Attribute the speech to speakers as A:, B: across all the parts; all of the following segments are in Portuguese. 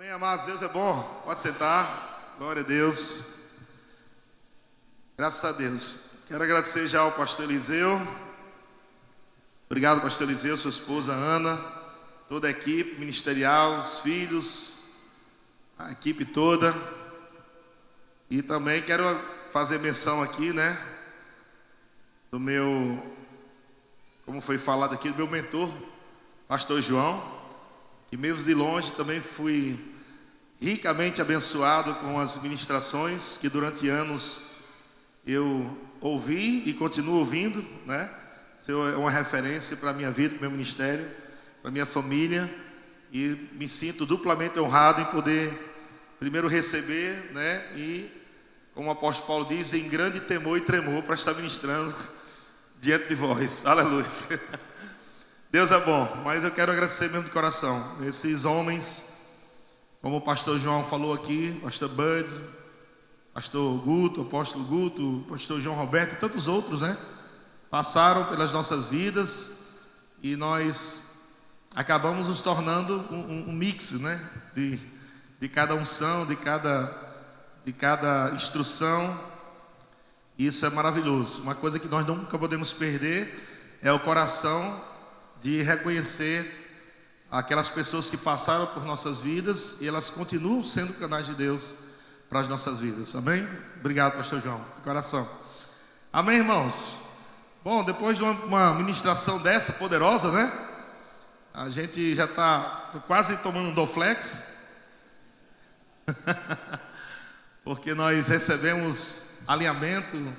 A: Amém, amados, Deus é bom, pode sentar, glória a Deus, graças a Deus. Quero agradecer já ao pastor Eliseu, obrigado pastor Eliseu, sua esposa Ana, toda a equipe ministerial, os filhos, a equipe toda. E também quero fazer menção aqui, do meu, como foi falado aqui, do meu mentor, pastor João, que mesmo de longe também fui ricamente abençoado com as ministrações que durante anos eu ouvi e continuo ouvindo, Isso é uma referência para a minha vida, para o meu ministério, para a minha família, e me sinto duplamente honrado em poder primeiro receber, e como o apóstolo Paulo diz, em grande temor e tremor para estar ministrando diante de vós, aleluia. Deus é bom, mas eu quero agradecer mesmo de coração esses homens, como o pastor João falou aqui, pastor Bud, pastor Guto, apóstolo Guto, pastor João Roberto e tantos outros, passaram pelas nossas vidas e nós acabamos nos tornando um mix, de cada unção, de cada instrução. Isso é maravilhoso. Uma coisa que nós nunca podemos perder é o coração de reconhecer aquelas pessoas que passaram por nossas vidas e elas continuam sendo canais de Deus para as nossas vidas, amém? Obrigado, pastor João, de coração. Amém, irmãos? Bom, depois de uma ministração dessa poderosa, a gente já está quase tomando um Doflex, porque nós recebemos alinhamento.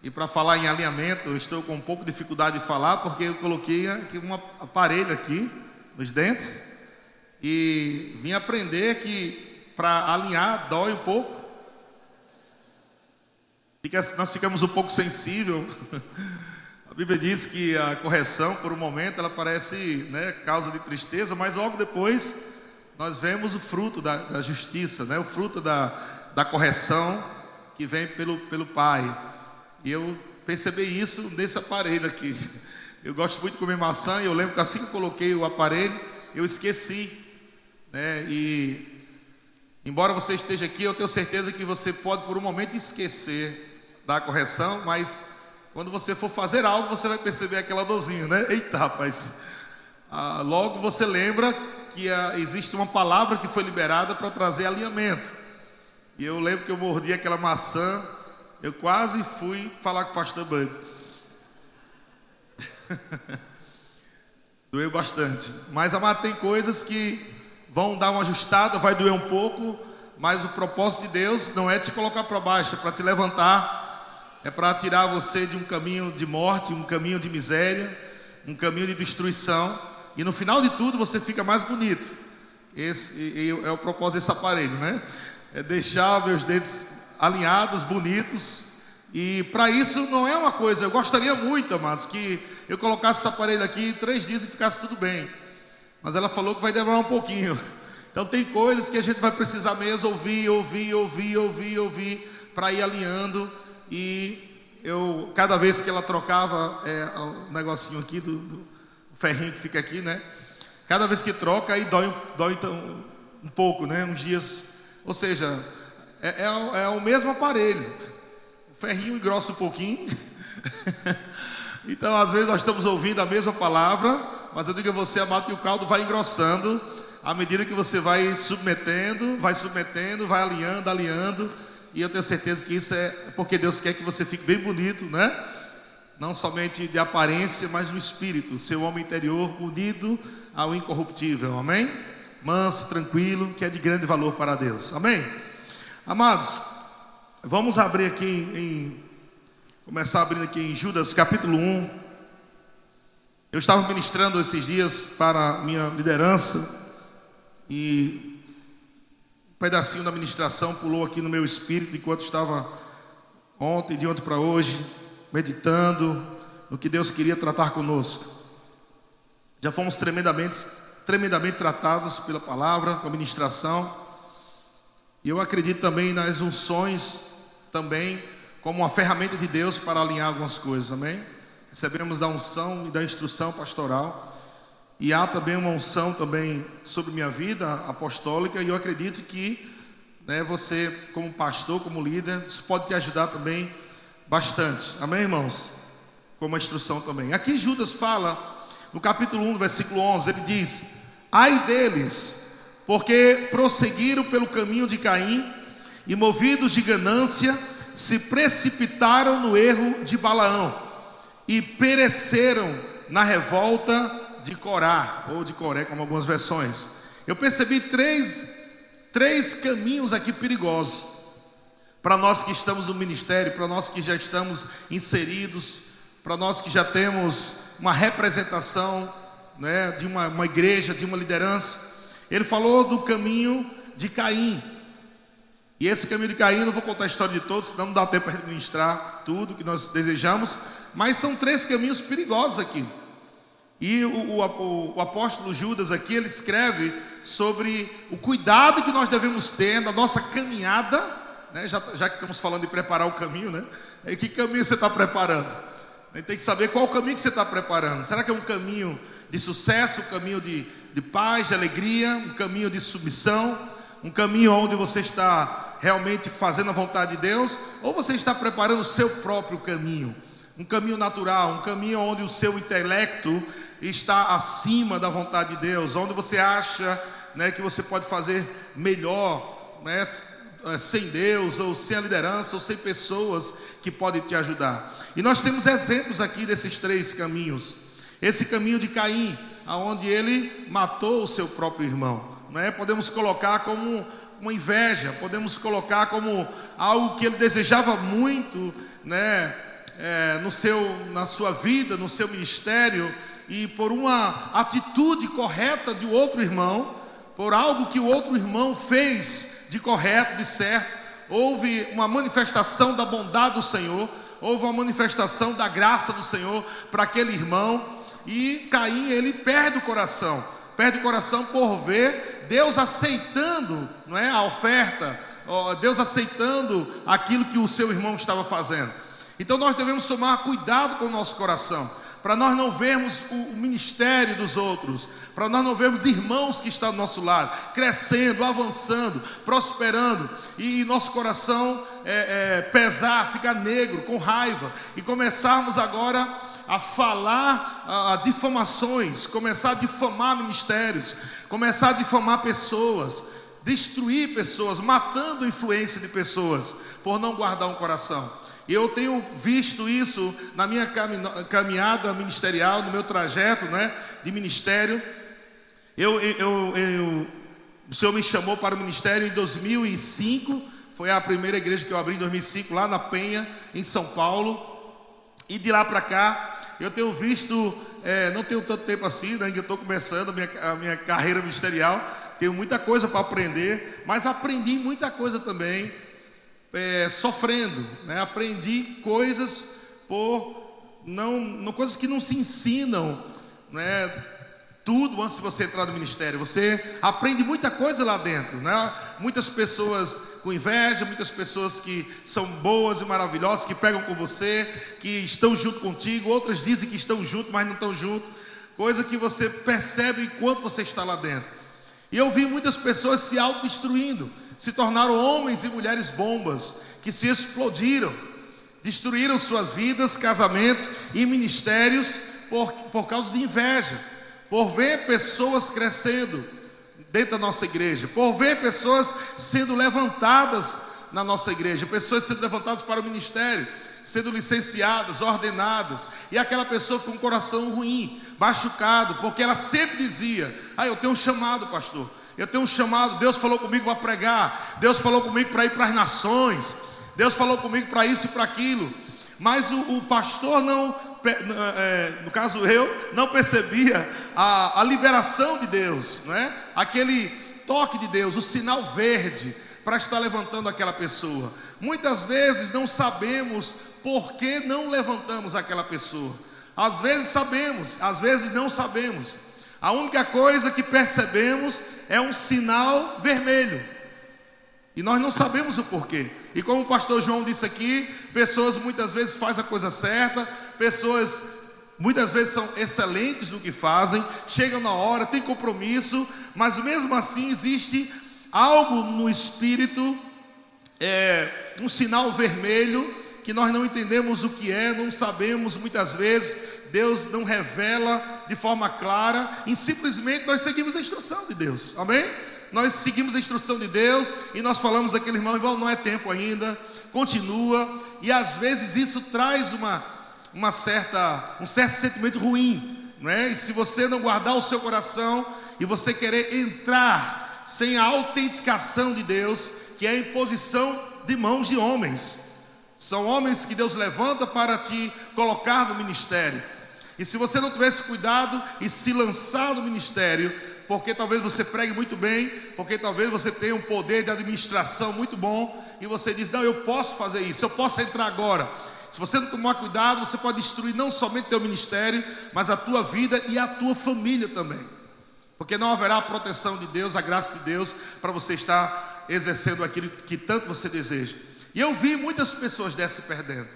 A: E para falar em alinhamento, eu estou com um pouco de dificuldade de falar, porque eu coloquei aqui um aparelho aqui nos dentes e vim aprender que para alinhar dói um pouco. Nós ficamos um pouco sensíveis. A Bíblia diz que a correção, por um momento, ela parece causa de tristeza, mas logo depois nós vemos o fruto da justiça, o fruto da correção que vem pelo Pai. E eu percebi isso nesse aparelho aqui. Eu gosto muito de comer maçã e eu lembro que assim que eu coloquei o aparelho, eu esqueci, E embora você esteja aqui, eu tenho certeza que você pode por um momento esquecer da correção, mas quando você for fazer algo, você vai perceber aquela dorzinha, Eita, rapaz! Logo você lembra que existe uma palavra que foi liberada para trazer alinhamento. E eu lembro que eu mordi aquela maçã. Eu quase fui falar com o pastor Bud. Doeu bastante. Mas, amado, tem coisas que vão dar uma ajustada, vai doer um pouco, mas o propósito de Deus não é te colocar para baixo, é para te levantar, é para tirar você de um caminho de morte, um caminho de miséria, um caminho de destruição, e no final de tudo você fica mais bonito. Esse é o propósito desse aparelho, É deixar meus dentes alinhados, bonitos. E para isso não é uma coisa, eu gostaria muito, amados, que eu colocasse esse aparelho aqui em 3 dias e ficasse tudo bem, mas ela falou que vai demorar um pouquinho. Então tem coisas que a gente vai precisar mesmo ouvir para ir alinhando. E eu, cada vez que ela trocava o negocinho aqui do ferrinho que fica aqui, cada vez que troca aí dói então, um pouco, uns dias, ou seja, é o mesmo aparelho, o ferrinho engrossa um pouquinho. Então às vezes nós estamos ouvindo a mesma palavra, mas eu digo a você, amado, que o caldo vai engrossando à medida que você vai submetendo, vai alinhando, e eu tenho certeza que isso é porque Deus quer que você fique bem bonito, Não somente de aparência, mas no espírito, seu homem interior unido ao incorruptível, amém? Manso, tranquilo, que é de grande valor para Deus, amém? Amados, vamos abrir aqui começar abrindo aqui em Judas capítulo 1. Eu estava ministrando esses dias para a minha liderança e um pedacinho da ministração pulou aqui no meu espírito enquanto estava de ontem para hoje, meditando no que Deus queria tratar conosco. Já fomos tremendamente tratados pela palavra, com a ministração. E eu acredito também nas unções, também como uma ferramenta de Deus para alinhar algumas coisas, amém? Recebemos da unção e da instrução pastoral. e há também uma unção também sobre minha vida apostólica, e eu acredito que, né, você como pastor, como líder, isso pode te ajudar também bastante, amém, irmãos? Como a instrução também. Aqui Judas fala, no capítulo 1, versículo 11, ele diz: ai deles, porque prosseguiram pelo caminho de Caim, e movidos de ganância, se precipitaram no erro de Balaão, e pereceram na revolta de Corá, ou de Coré, como algumas versões. Eu percebi três caminhos aqui perigosos, para nós que estamos no ministério, para nós que já estamos inseridos, para nós que já temos uma representação, né, de uma igreja, de uma liderança. Ele falou do caminho de Caim, e esse caminho de Caim, eu não vou contar a história de todos, senão não dá tempo para administrar tudo que nós desejamos, mas são 3 caminhos perigosos aqui. E o apóstolo Judas aqui, ele escreve sobre o cuidado que nós devemos ter na nossa caminhada, né? Já que estamos falando de preparar o caminho, né? E que caminho você está preparando? A gente tem que saber qual o caminho que você está preparando. Será que é um caminho de sucesso, um caminho de paz, de alegria, um caminho de submissão, um caminho onde você está realmente fazendo a vontade de Deus, ou você está preparando o seu próprio caminho, um caminho natural, um caminho onde o seu intelecto está acima da vontade de Deus, onde você acha, né, que você pode fazer melhor, né, sem Deus, ou sem a liderança, ou sem pessoas que podem te ajudar. E nós temos exemplos aqui desses 3 caminhos. Esse caminho de Caim, aonde ele matou o seu próprio irmão, né? Podemos colocar como uma inveja, podemos colocar como algo que ele desejava muito, né, na sua vida, no seu ministério, e por uma atitude correta de outro irmão, por algo que o outro irmão fez de correto, de certo, houve uma manifestação da bondade do Senhor, houve uma manifestação da graça do Senhor para aquele irmão, e Caim, ele perde o coração por ver Deus aceitando, não é, a oferta, Deus aceitando aquilo que o seu irmão estava fazendo. Então nós devemos tomar cuidado com o nosso coração, para nós não vermos o ministério dos outros, para nós não vermos irmãos que estão do nosso lado, crescendo, avançando, prosperando, e nosso coração pesar, ficar negro, com raiva, e começarmos agora a falar difamações, começar a difamar ministérios, começar a difamar pessoas, destruir pessoas, matando a influência de pessoas, por não guardar um coração. E eu tenho visto isso na minha caminhada ministerial, no meu trajeto, né, de ministério. O Senhor me chamou para o ministério em 2005, foi a primeira igreja que eu abri em 2005, lá na Penha, em São Paulo. E de lá para cá, eu tenho visto, não tenho tanto tempo assim, né, que eu estou começando a minha carreira ministerial, tenho muita coisa para aprender, mas aprendi muita coisa também, sofrendo, né? Aprendi coisas coisas que não se ensinam, né? Tudo antes de você entrar no ministério, você aprende muita coisa lá dentro, né? Muitas pessoas com inveja, muitas pessoas que são boas e maravilhosas, que pegam com você, que estão junto contigo, outras dizem que estão junto, mas não estão junto, coisa que você percebe enquanto você está lá dentro. E eu vi muitas pessoas se autodestruindo, se tornaram homens e mulheres bombas, que se explodiram, destruíram suas vidas, casamentos e ministérios por causa de inveja, por ver pessoas crescendo dentro da nossa igreja, por ver pessoas sendo levantadas na nossa igreja, pessoas sendo levantadas para o ministério, sendo licenciadas, ordenadas, e aquela pessoa com um coração ruim, machucado, porque ela sempre dizia: eu tenho um chamado, pastor, eu tenho um chamado, Deus falou comigo para pregar, Deus falou comigo para ir para as nações, Deus falou comigo para isso e para aquilo. Mas o pastor no caso eu, não percebia a liberação de Deus, né? Aquele toque de Deus, o sinal verde para estar levantando aquela pessoa. Muitas vezes não sabemos por que não levantamos aquela pessoa. Às vezes sabemos, às vezes não sabemos. A única coisa que percebemos é um sinal vermelho, e nós não sabemos o porquê. E como o pastor João disse aqui, pessoas muitas vezes fazem a coisa certa, pessoas muitas vezes são excelentes no que fazem, chegam na hora, têm compromisso, mas mesmo assim existe algo no espírito, um sinal vermelho, que nós não entendemos o que é, não sabemos muitas vezes, Deus não revela de forma clara, e simplesmente nós seguimos a instrução de Deus, amém? Nós seguimos a instrução de Deus, e nós falamos àquele irmão, não é tempo ainda, continua, e às vezes isso traz um certo sentimento ruim, não é? E se você não guardar o seu coração, e você querer entrar sem a autenticação de Deus, que é a imposição de mãos de homens, são homens que Deus levanta para te colocar no ministério, e se você não tivesse cuidado e se lançar no ministério, porque talvez você pregue muito bem, porque talvez você tenha um poder de administração muito bom, e você diz, não, eu posso fazer isso, eu posso entrar agora. Se você não tomar cuidado, você pode destruir não somente teu ministério, mas a tua vida e a tua família também, porque não haverá a proteção de Deus, a graça de Deus, para você estar exercendo aquilo que tanto você deseja. E eu vi muitas pessoas dessas se perdendo,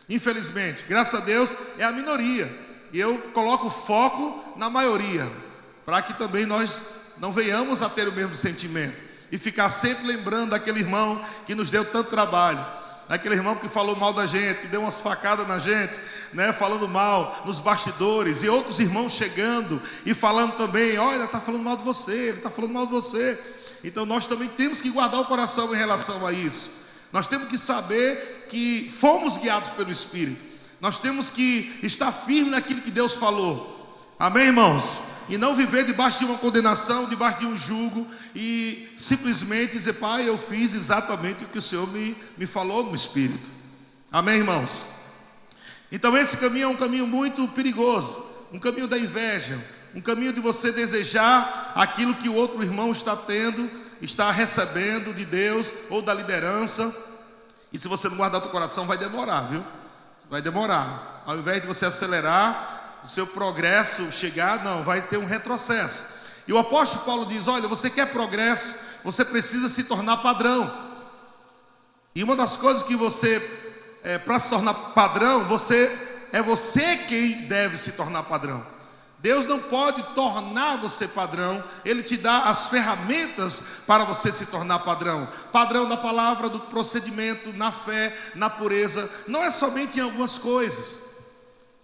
A: infelizmente. Graças a Deus é a minoria, e eu coloco foco na maioria, para que também nós não venhamos a ter o mesmo sentimento, e ficar sempre lembrando daquele irmão que nos deu tanto trabalho, daquele irmão que falou mal da gente, que deu umas facadas na gente, né, falando mal nos bastidores, e outros irmãos chegando e falando também, olha, está falando mal de você, ele está falando mal de você. Então nós também temos que guardar o coração em relação a isso. Nós temos que saber que fomos guiados pelo Espírito, nós temos que estar firmes naquilo que Deus falou, amém, irmãos? E não viver debaixo de uma condenação, debaixo de um jugo, e simplesmente dizer, pai, eu fiz exatamente o que o Senhor me falou no Espírito, amém, irmãos? Então esse caminho é um caminho muito perigoso, um caminho da inveja, um caminho de você desejar aquilo que o outro irmão está tendo, está recebendo de Deus ou da liderança, e se você não guardar o teu coração vai demorar, viu? Vai demorar, ao invés de você acelerar o seu progresso, chegar, não, vai ter um retrocesso. E o apóstolo Paulo diz, olha, você quer progresso, você precisa se tornar padrão. E uma das coisas que você, para se tornar padrão, você quem deve se tornar padrão. Deus não pode tornar você padrão, Ele te dá as ferramentas para você se tornar padrão. Padrão da palavra, do procedimento, na fé, na pureza. Não é somente em algumas coisas.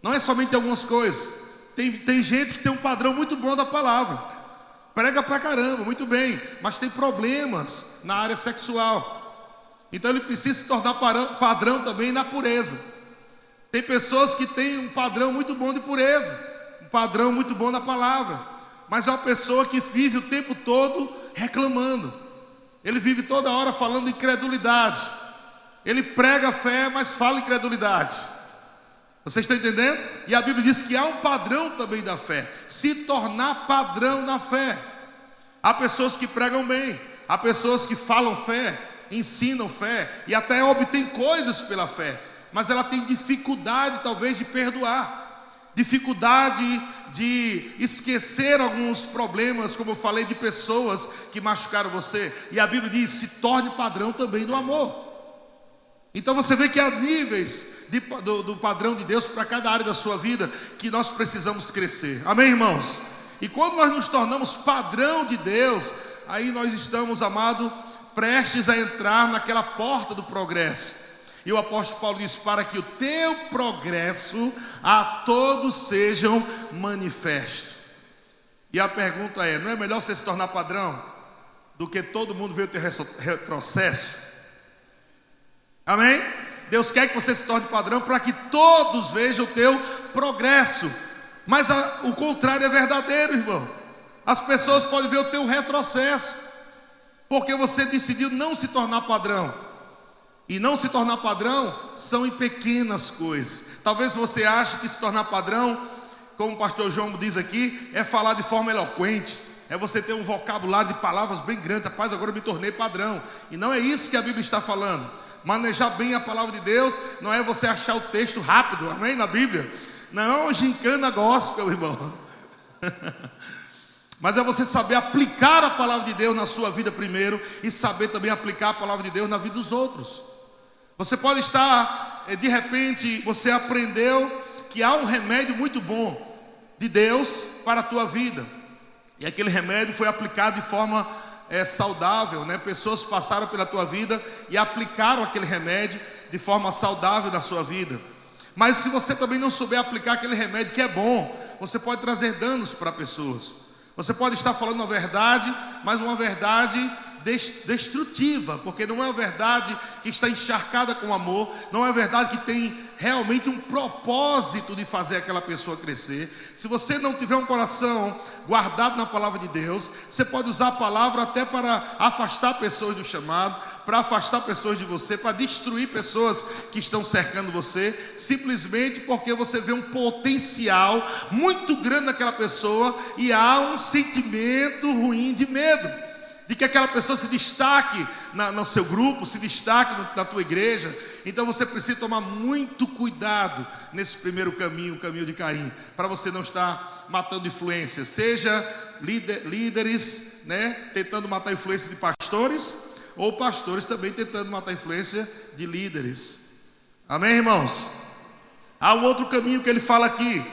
A: Não é somente em algumas coisas. Tem gente que tem um padrão muito bom da palavra, prega pra caramba, muito bem, mas tem problemas na área sexual. Então ele precisa se tornar padrão também na pureza. Tem pessoas que têm um padrão muito bom de pureza, padrão muito bom na palavra, mas é uma pessoa que vive o tempo todo reclamando. Ele vive toda hora falando de incredulidade. Ele prega a fé, mas fala incredulidade. Vocês estão entendendo? E a Bíblia diz que há um padrão também da fé, se tornar padrão na fé. Há pessoas que pregam bem, há pessoas que falam fé, ensinam fé e até obtêm coisas pela fé, mas ela tem dificuldade talvez de perdoar, dificuldade de esquecer alguns problemas, como eu falei, de pessoas que machucaram você. E a Bíblia diz, se torne padrão também do amor. Então você vê que há níveis do padrão de Deus para cada área da sua vida que nós precisamos crescer, amém, irmãos? E quando nós nos tornamos padrão de Deus, aí nós estamos, amado, prestes a entrar naquela porta do progresso. E o apóstolo Paulo diz, para que o teu progresso a todos sejam manifesto. E a pergunta é, não é melhor você se tornar padrão do que todo mundo ver o teu retrocesso? Amém? Deus quer que você se torne padrão para que todos vejam o teu progresso. Mas o contrário é verdadeiro, irmão. As pessoas podem ver o teu retrocesso, porque você decidiu não se tornar padrão. E não se tornar padrão são em pequenas coisas. Talvez você ache que se tornar padrão, como o pastor João diz aqui, é falar de forma eloquente, é você ter um vocabulário de palavras bem grande. Rapaz, agora eu me tornei padrão. E não é isso que a Bíblia está falando. Manejar bem a palavra de Deus não é você achar o texto rápido, amém, na Bíblia. Não é uma gincana gospel, irmão. Mas é você saber aplicar a palavra de Deus na sua vida primeiro, e saber também aplicar a palavra de Deus na vida dos outros. Você pode estar, de repente, você aprendeu que há um remédio muito bom de Deus para a tua vida. E aquele remédio foi aplicado de forma saudável, né? Pessoas passaram pela tua vida e aplicaram aquele remédio de forma saudável na sua vida. Mas se você também não souber aplicar aquele remédio que é bom, você pode trazer danos para pessoas. Você pode estar falando uma verdade, mas uma verdade destrutiva, porque não é uma verdade que está encharcada com amor, não é uma verdade que tem realmente um propósito de fazer aquela pessoa crescer. Se você não tiver um coração guardado na palavra de Deus, você pode usar a palavra até para afastar pessoas do chamado, para afastar pessoas de você, para destruir pessoas que estão cercando você, simplesmente porque você vê um potencial muito grande naquela pessoa e há um sentimento ruim de medo de que aquela pessoa se destaque no seu grupo, se destaque na tua igreja. Então você precisa tomar muito cuidado nesse primeiro caminho, o caminho de Caim, para você não estar matando influência. Seja líderes, né, tentando matar a influência de pastores, ou pastores também tentando matar a influência de líderes. Amém, irmãos? Há um outro caminho que ele fala aqui.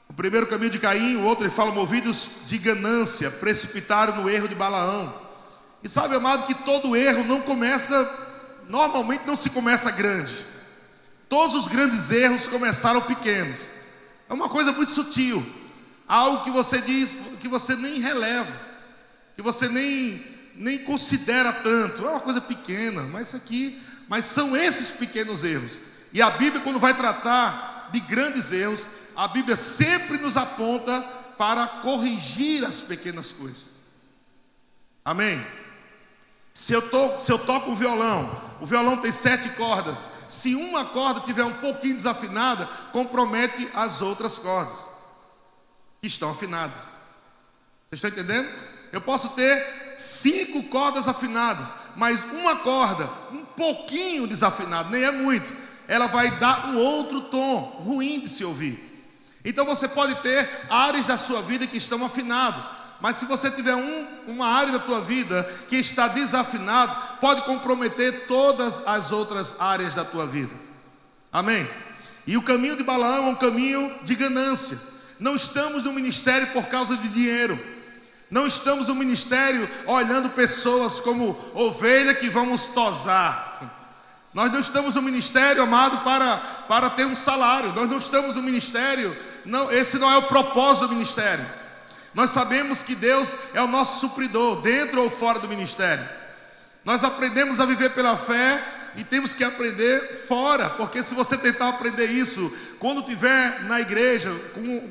A: O primeiro caminho de Caim, o outro ele fala: movidos de ganância, precipitaram no erro de Balaão. E sabe, amado, que todo erro não começa, normalmente não se começa grande. Todos os grandes erros começaram pequenos. É uma coisa muito sutil, algo que você diz, que você nem releva, que você nem considera tanto. É uma coisa pequena, mas são esses pequenos erros. E a Bíblia, quando vai tratar de grandes erros, a Bíblia sempre nos aponta para corrigir as pequenas coisas. Amém? Se eu toco o violão tem 7 cordas. Se uma corda tiver um pouquinho desafinada, compromete as outras cordas que estão afinadas. Vocês estão entendendo? Eu posso ter 5 cordas afinadas, mas uma corda um pouquinho desafinada, nem é muito, ela vai dar um outro tom ruim de se ouvir. Então você pode ter áreas da sua vida que estão afinadas, mas se você tiver uma área da tua vida que está desafinada, pode comprometer todas as outras áreas da tua vida. Amém? E o caminho de Balaão é um caminho de ganância. Não estamos no ministério por causa de dinheiro. Não estamos no ministério olhando pessoas como ovelha que vamos tosar. Nós não estamos no ministério, amado, para ter um salário. Nós não estamos no ministério, não, esse não é o propósito do ministério. Nós sabemos que Deus é o nosso supridor, dentro ou fora do ministério. Nós aprendemos a viver pela fé e temos que aprender fora, porque se você tentar aprender isso quando estiver na igreja,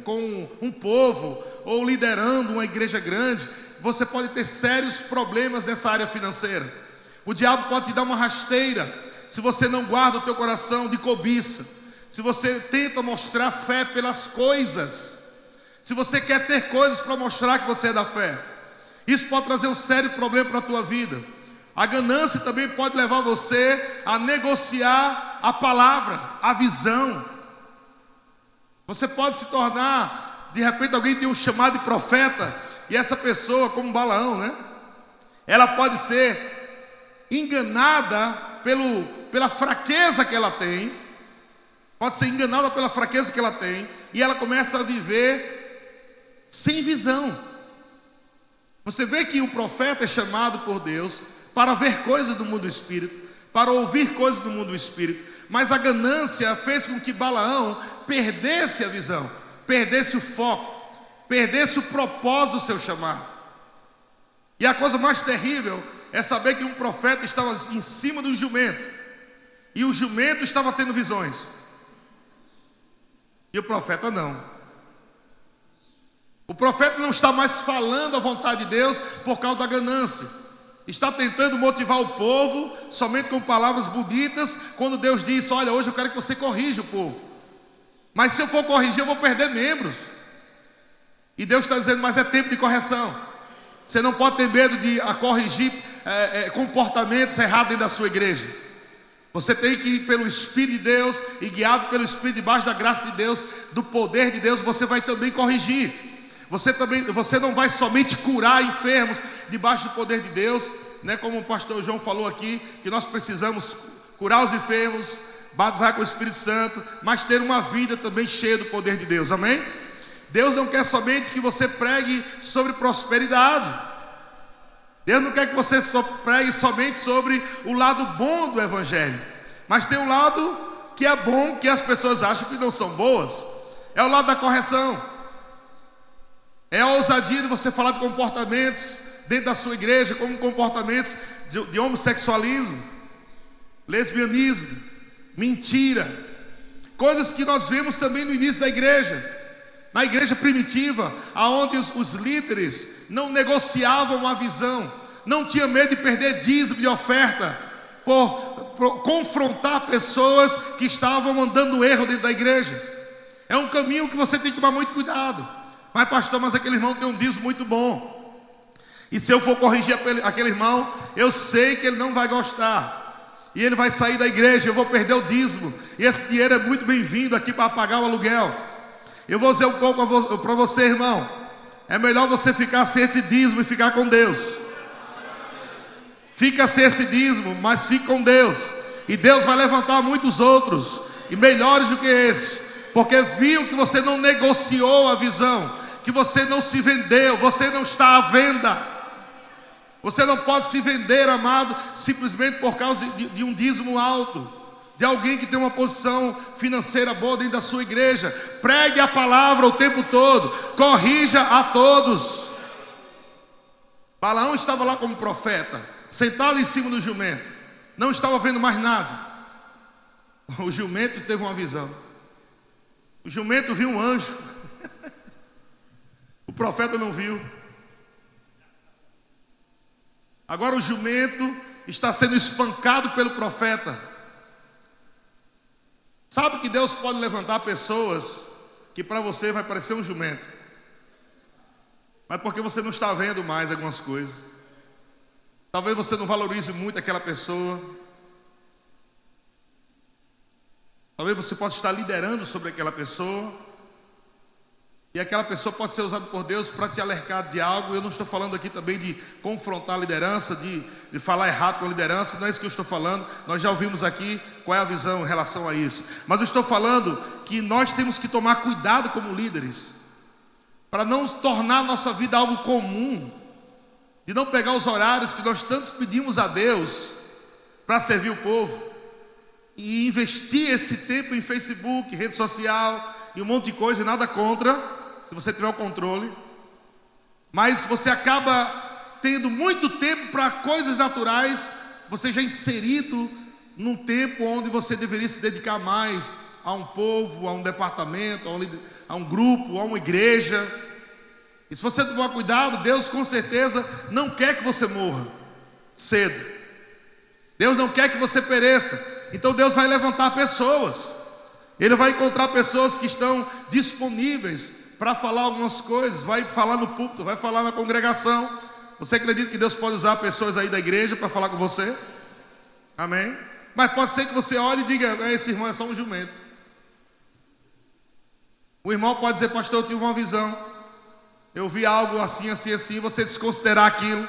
A: com um povo, ou liderando uma igreja grande, você pode ter sérios problemas nessa área financeira. O diabo pode te dar uma rasteira se você não guarda o teu coração de cobiça, se você tenta mostrar fé pelas coisas, se você quer ter coisas para mostrar que você é da fé. Isso pode trazer um sério problema para a tua vida. A ganância também pode levar você a negociar a palavra, a visão. Você pode se tornar, de repente alguém tem um chamado de profeta, e essa pessoa, como Balaão, né? Ela pode ser enganada pela fraqueza que ela tem, pode ser enganada pela fraqueza que ela tem, e ela começa a viver sem visão. Você vê que o profeta é chamado por Deus para ver coisas do mundo do espírito, para ouvir coisas do mundo do espírito, mas a ganância fez com que Balaão perdesse a visão, perdesse o foco, perdesse o propósito do seu chamado. E a coisa mais terrível é saber que um profeta estava em cima do jumento, e o jumento estava tendo visões, e o profeta não. O profeta não está mais falando a vontade de Deus por causa da ganância. Está tentando motivar o povo somente com palavras bonitas, quando Deus diz: olha, hoje eu quero que você corrija o povo, mas se eu for corrigir eu vou perder membros. E Deus está dizendo: mas é tempo de correção. Você não pode ter medo de corrigir comportamentos errados dentro da sua igreja. Você tem que ir pelo Espírito de Deus, e guiado pelo Espírito, debaixo da graça de Deus, do poder de Deus, você vai também corrigir. Você não vai somente curar enfermos debaixo do poder de Deus, né? Como o pastor João falou aqui, que nós precisamos curar os enfermos, batizar com o Espírito Santo, mas ter uma vida também cheia do poder de Deus, amém? Deus não quer somente que você pregue sobre prosperidade. Deus não quer que você pregue somente sobre o lado bom do Evangelho, mas tem um lado que é bom, que as pessoas acham que não são boas. É o lado da correção. É a ousadia de você falar de comportamentos dentro da sua igreja, como comportamentos de homossexualismo, lesbianismo, mentira, coisas que nós vemos também no início da igreja. Na igreja primitiva, aonde os líderes não negociavam a visão, não tinha medo de perder dízimo de oferta, por confrontar pessoas que estavam andando erro dentro da igreja. É um caminho que você tem que tomar muito cuidado. Mas pastor, mas aquele irmão tem um dízimo muito bom, e se eu for corrigir aquele irmão, eu sei que ele não vai gostar, e ele vai sair da igreja, eu vou perder o dízimo, e esse dinheiro é muito bem-vindo aqui para pagar o aluguel. Eu vou dizer um pouco para você, irmão, é melhor você ficar sem esse dízimo e ficar com Deus. Fica sem esse dízimo, mas fique com Deus, e Deus vai levantar muitos outros, e melhores do que esse, porque viu que você não negociou a visão, que você não se vendeu, você não está à venda. Você não pode se vender, amado, simplesmente por causa de um dízimo alto, de alguém que tem uma posição financeira boa dentro da sua igreja. Pregue a palavra o tempo todo, corrija a todos. Balaão estava lá como profeta, sentado em cima do jumento, não estava vendo mais nada. O jumento teve uma visão. O jumento viu um anjo. O profeta não viu. Agora o jumento está sendo espancado pelo profeta. Sabe que Deus pode levantar pessoas que para você vai parecer um jumento, mas porque você não está vendo mais algumas coisas. Talvez você não valorize muito aquela pessoa. Talvez você possa estar liderando sobre aquela pessoa, e aquela pessoa pode ser usada por Deus para te alertar de algo. Eu não estou falando aqui também de confrontar a liderança, de falar errado com a liderança. Não é isso que eu estou falando. Nós já ouvimos aqui qual é a visão em relação a isso. Mas eu estou falando que nós temos que tomar cuidado como líderes, para não tornar a nossa vida algo comum, de não pegar os horários que nós tanto pedimos a Deus para servir o povo, e investir esse tempo em Facebook, rede social e um monte de coisa, e nada contra, se você tiver o controle, mas você acaba tendo muito tempo para coisas naturais, você já inserido num tempo onde você deveria se dedicar mais a um povo, a um departamento, a um grupo, a uma igreja. E se você não tomar cuidado, Deus com certeza não quer que você morra cedo. Deus não quer que você pereça. Então Deus vai levantar pessoas. Ele vai encontrar pessoas que estão disponíveis para falar algumas coisas, vai falar no púlpito, vai falar na congregação. Você acredita que Deus pode usar pessoas aí da igreja para falar com você? Amém? Mas pode ser que você olhe e diga: esse irmão é só um jumento. O irmão pode dizer: pastor, eu tive uma visão, eu vi algo assim, assim, assim. Você desconsiderar aquilo,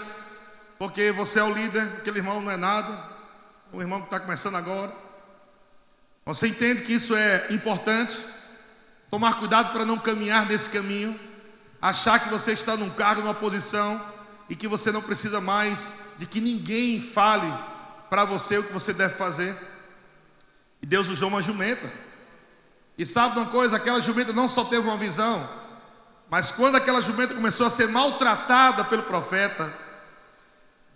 A: porque você é o líder, aquele irmão não é nada, o irmão que está começando agora. Você entende que isso é importante? Tomar cuidado para não caminhar nesse caminho, achar que você está num cargo, numa posição, e que você não precisa mais de que ninguém fale para você o que você deve fazer. E Deus usou uma jumenta. E sabe uma coisa? Aquela jumenta não só teve uma visão, mas quando aquela jumenta começou a ser maltratada pelo profeta,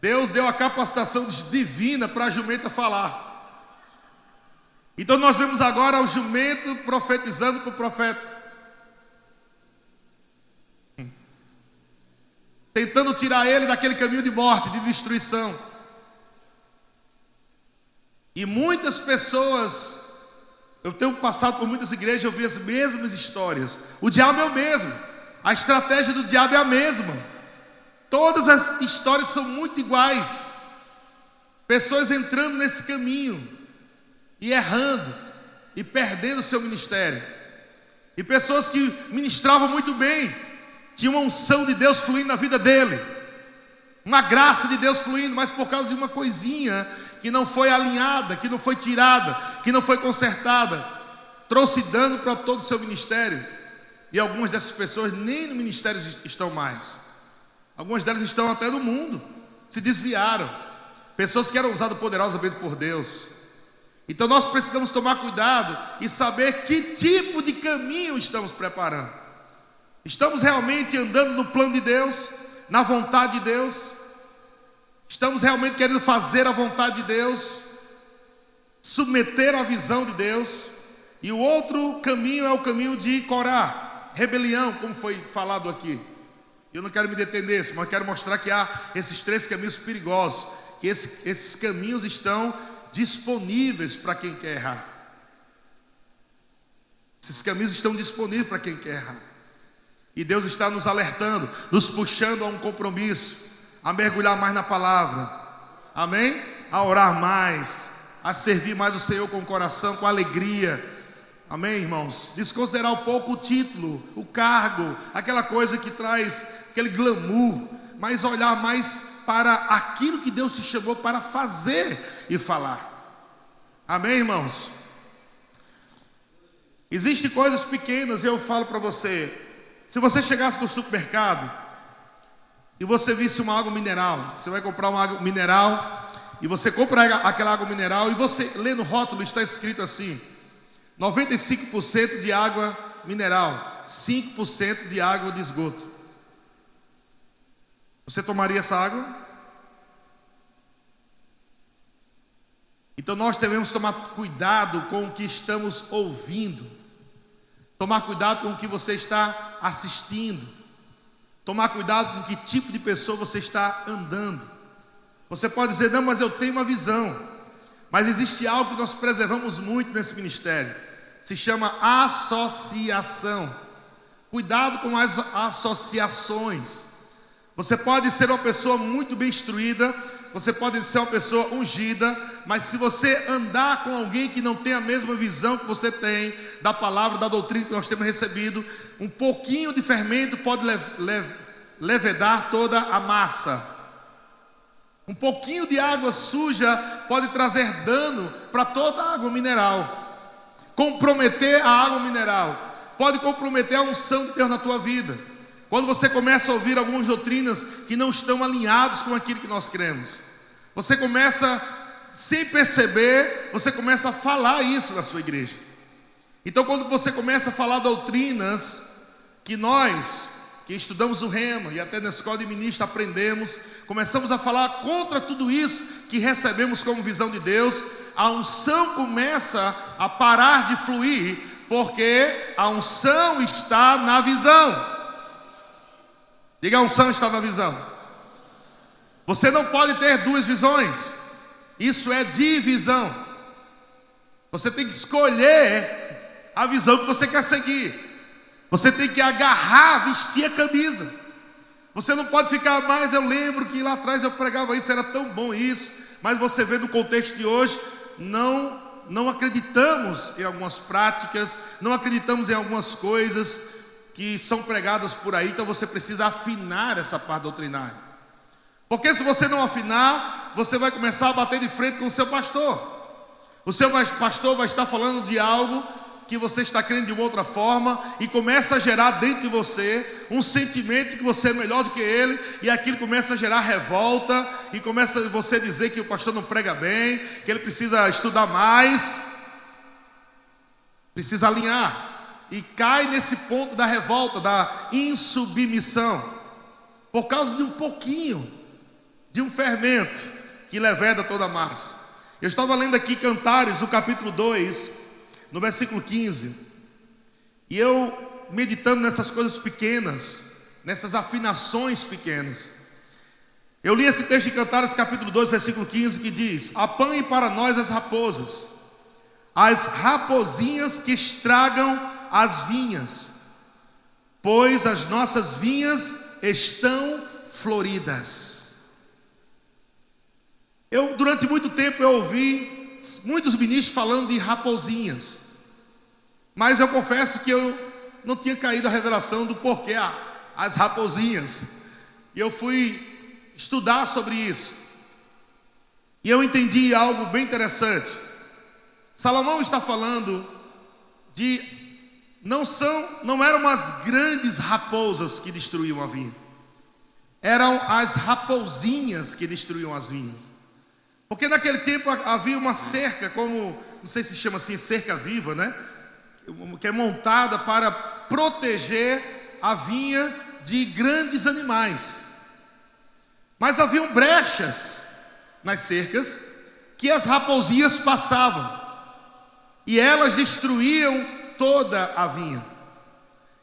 A: Deus deu a capacitação divina para a jumenta falar. Então nós vemos agora o jumento profetizando para o profeta, tentando tirar ele daquele caminho de morte, de destruição. E muitas pessoas, eu tenho passado por muitas igrejas, eu vi as mesmas histórias. O diabo é o mesmo, a estratégia do diabo é a mesma. Todas as histórias são muito iguais. Pessoas entrando nesse caminho e errando, e perdendo o seu ministério. E pessoas que ministravam muito bem, tinham uma unção de Deus fluindo na vida dele, uma graça de Deus fluindo, mas por causa de uma coisinha que não foi alinhada, que não foi tirada, que não foi consertada, trouxe dano para todo o seu ministério. E algumas dessas pessoas nem no ministério estão mais. Algumas delas estão até no mundo, se desviaram. Pessoas que eram usadas poderosamente por Deus. Então nós precisamos tomar cuidado e saber que tipo de caminho estamos preparando. Estamos realmente andando no plano de Deus, na vontade de Deus? Estamos realmente querendo fazer a vontade de Deus, submeter a visão de Deus? E o outro caminho é o caminho de Corá, rebelião, como foi falado aqui. Eu não quero me deter nesse, mas quero mostrar que há esses 3 caminhos perigosos, que esses caminhos estão disponíveis para quem quer errar. Esses caminhos estão disponíveis para quem quer errar. E Deus está nos alertando, nos puxando a um compromisso, a mergulhar mais na palavra, amém? A orar mais, a servir mais o Senhor com o coração, com alegria, amém, irmãos? Desconsiderar um pouco o título, o cargo, aquela coisa que traz aquele glamour, mas olhar mais para aquilo que Deus te chamou para fazer e falar, amém, irmãos? Existem coisas pequenas, eu falo para você. Se você chegasse no supermercado e você visse uma água mineral, você vai comprar uma água mineral e você compra aquela água mineral e você lê no rótulo, está escrito assim: 95% de água mineral, 5% de água de esgoto. Você tomaria essa água? Então nós devemos tomar cuidado com o que estamos ouvindo. Tomar cuidado com o que você está assistindo. Tomar cuidado com que tipo de pessoa você está andando. Você pode dizer, não, mas eu tenho uma visão. Mas existe algo que nós preservamos muito nesse ministério. Se chama associação. Cuidado com as associações. Você pode ser uma pessoa muito bem instruída, você pode ser uma pessoa ungida, mas se você andar com alguém que não tem a mesma visão que você tem da palavra, da doutrina que nós temos recebido, um pouquinho de fermento pode levedar toda a massa. Um pouquinho de água suja pode trazer dano para toda a água mineral, comprometer a água mineral, pode comprometer a unção de Deus na tua vida. Quando você começa a ouvir algumas doutrinas que não estão alinhadas com aquilo que nós cremos, você começa, sem perceber, você começa a falar isso na sua igreja. Então quando você começa a falar doutrinas que nós, que estudamos o Rema e até na escola de ministro aprendemos, começamos a falar contra tudo isso que recebemos como visão de Deus, a unção começa a parar de fluir, porque a unção está na visão. Diga, a unção está na visão. Você não pode ter duas visões. Isso é divisão. Você tem que escolher a visão que você quer seguir. Você tem que agarrar, vestir a camisa. Você não pode ficar mais, eu lembro que lá atrás eu pregava isso, era tão bom isso. Mas você vê no contexto de hoje, não acreditamos em algumas práticas, não acreditamos em algumas coisas que são pregadas por aí. Então você precisa afinar essa parte doutrinária, porque se você não afinar, você vai começar a bater de frente com o seu pastor. O seu pastor vai estar falando de algo que você está crendo de uma outra forma, e começa a gerar dentro de você um sentimento que você é melhor do que ele, e aquilo começa a gerar revolta, e começa você a dizer que o pastor não prega bem, que ele precisa estudar mais, precisa alinhar. E cai nesse ponto da revolta, da insubmissão, por causa de um pouquinho, de um fermento que leveda toda a massa. Eu estava lendo aqui Cantares, no capítulo 2, no versículo 15, e eu meditando nessas coisas pequenas, nessas afinações pequenas, eu li esse texto de Cantares, capítulo 2, versículo 15, que diz: apanhe para nós as raposas, as rapozinhas que estragam as vinhas, pois as nossas vinhas estão floridas. Durante muito tempo eu ouvi muitos ministros falando de raposinhas, mas eu confesso que eu não tinha caído a revelação do porquê as raposinhas. E eu fui estudar sobre isso. E eu entendi algo bem interessante. Salomão está falando de não eram as grandes raposas que destruíam a vinha. Eram as raposinhas que destruíam as vinhas. Porque naquele tempo havia uma cerca, como, não sei se chama assim, cerca viva, né? Que é montada para proteger a vinha de grandes animais. Mas haviam brechas nas cercas que as raposinhas passavam. E elas destruíam toda a vinha.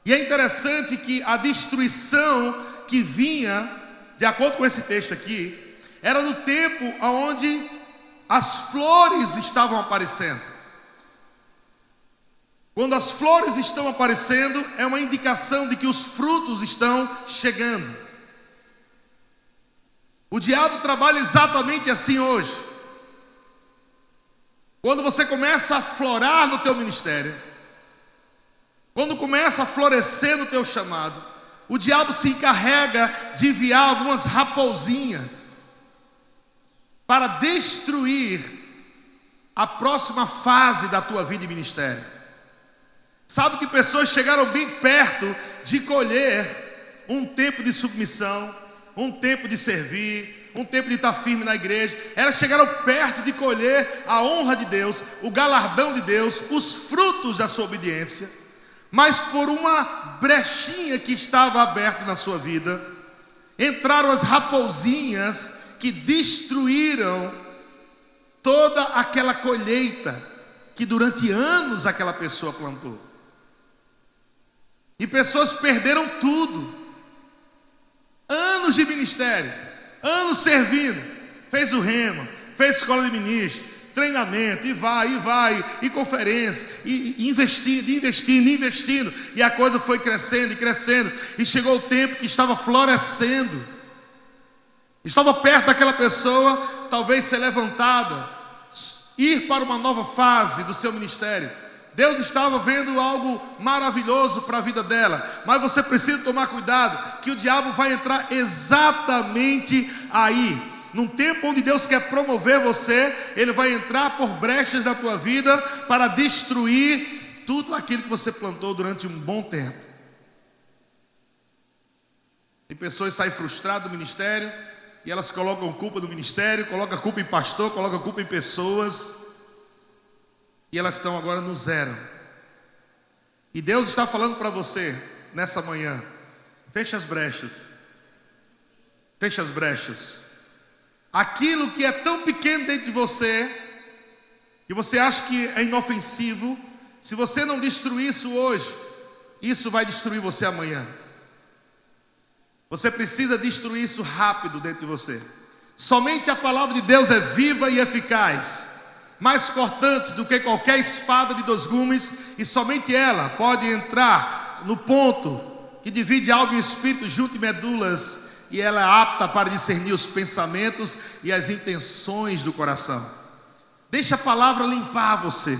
A: E é interessante que a destruição que vinha, de acordo com esse texto aqui, era no tempo onde as flores estavam aparecendo. Quando as flores estão aparecendo, é uma indicação de que os frutos estão chegando. O diabo trabalha exatamente assim hoje. Quando você começa a florar no teu ministério, quando começa a florescer no teu chamado, o diabo se encarrega de enviar algumas raposinhas para destruir a próxima fase da tua vida e ministério. Sabe que pessoas chegaram bem perto de colher um tempo de submissão, um tempo de servir, um tempo de estar firme na igreja. Elas chegaram perto de colher a honra de Deus, o galardão de Deus, os frutos da sua obediência. Mas por uma brechinha que estava aberta na sua vida, entraram as raposinhas que destruíram toda aquela colheita que durante anos aquela pessoa plantou. E pessoas perderam tudo. Anos de ministério, anos servindo, fez o rema, fez escola de ministro, treinamento, e vai, e conferência, e investindo, e a coisa foi crescendo e crescendo, e chegou o tempo que estava florescendo, estava perto daquela pessoa, talvez ser levantada, ir para uma nova fase do seu ministério. Deus estava vendo algo maravilhoso para a vida dela, mas você precisa tomar cuidado, que o diabo vai entrar exatamente aí, num tempo onde Deus quer promover você. Ele vai entrar por brechas da tua vida para destruir tudo aquilo que você plantou durante um bom tempo. E pessoas saem frustradas do ministério, e elas colocam culpa do ministério, colocam culpa em pastor, colocam culpa em pessoas, e elas estão agora no zero. E Deus está falando para você nessa manhã: feche as brechas. Feche as brechas. Aquilo que é tão pequeno dentro de você, que você acha que é inofensivo, se você não destruir isso hoje, isso vai destruir você amanhã. Você precisa destruir isso rápido dentro de você. Somente a palavra de Deus é viva e eficaz, mais cortante do que qualquer espada de 2 gumes, e somente ela pode entrar no ponto que divide alma e espírito, junto e medulas, e ela é apta para discernir os pensamentos e as intenções do coração. Deixa a palavra limpar você.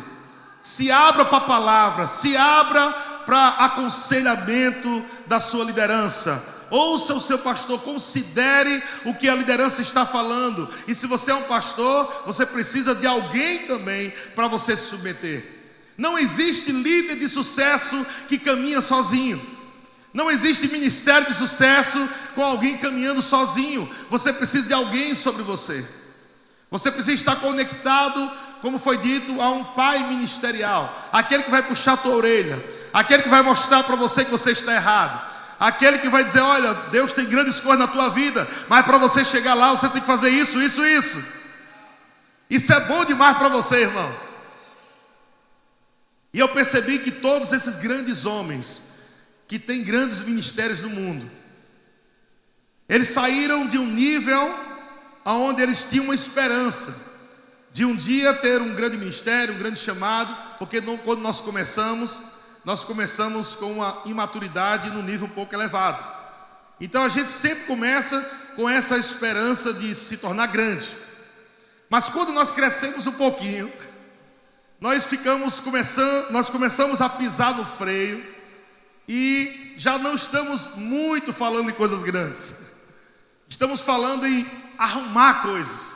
A: Se abra para a palavra, se abra para aconselhamento da sua liderança. Ouça o seu pastor, considere o que a liderança está falando. E se você é um pastor, você precisa de alguém também para você se submeter. Não existe líder de sucesso que caminha sozinho. Não existe ministério de sucesso com alguém caminhando sozinho. Você precisa de alguém sobre você. Você precisa estar conectado, como foi dito, a um pai ministerial. Aquele que vai puxar a tua orelha, aquele que vai mostrar para você que você está errado, aquele que vai dizer: olha, Deus tem grandes coisas na tua vida, mas para você chegar lá você tem que fazer isso. Isso é bom demais para você, irmão. E eu percebi que todos esses grandes homens que têm grandes ministérios no mundo, eles saíram de um nível onde eles tinham uma esperança de um dia ter um grande ministério, um grande chamado, porque quando nós começamos com uma imaturidade no nível um pouco elevado. Então a gente sempre começa com essa esperança de se tornar grande. Mas quando nós crescemos um pouquinho, nós começamos a pisar no freio e já não estamos muito falando em coisas grandes. Estamos falando em arrumar coisas.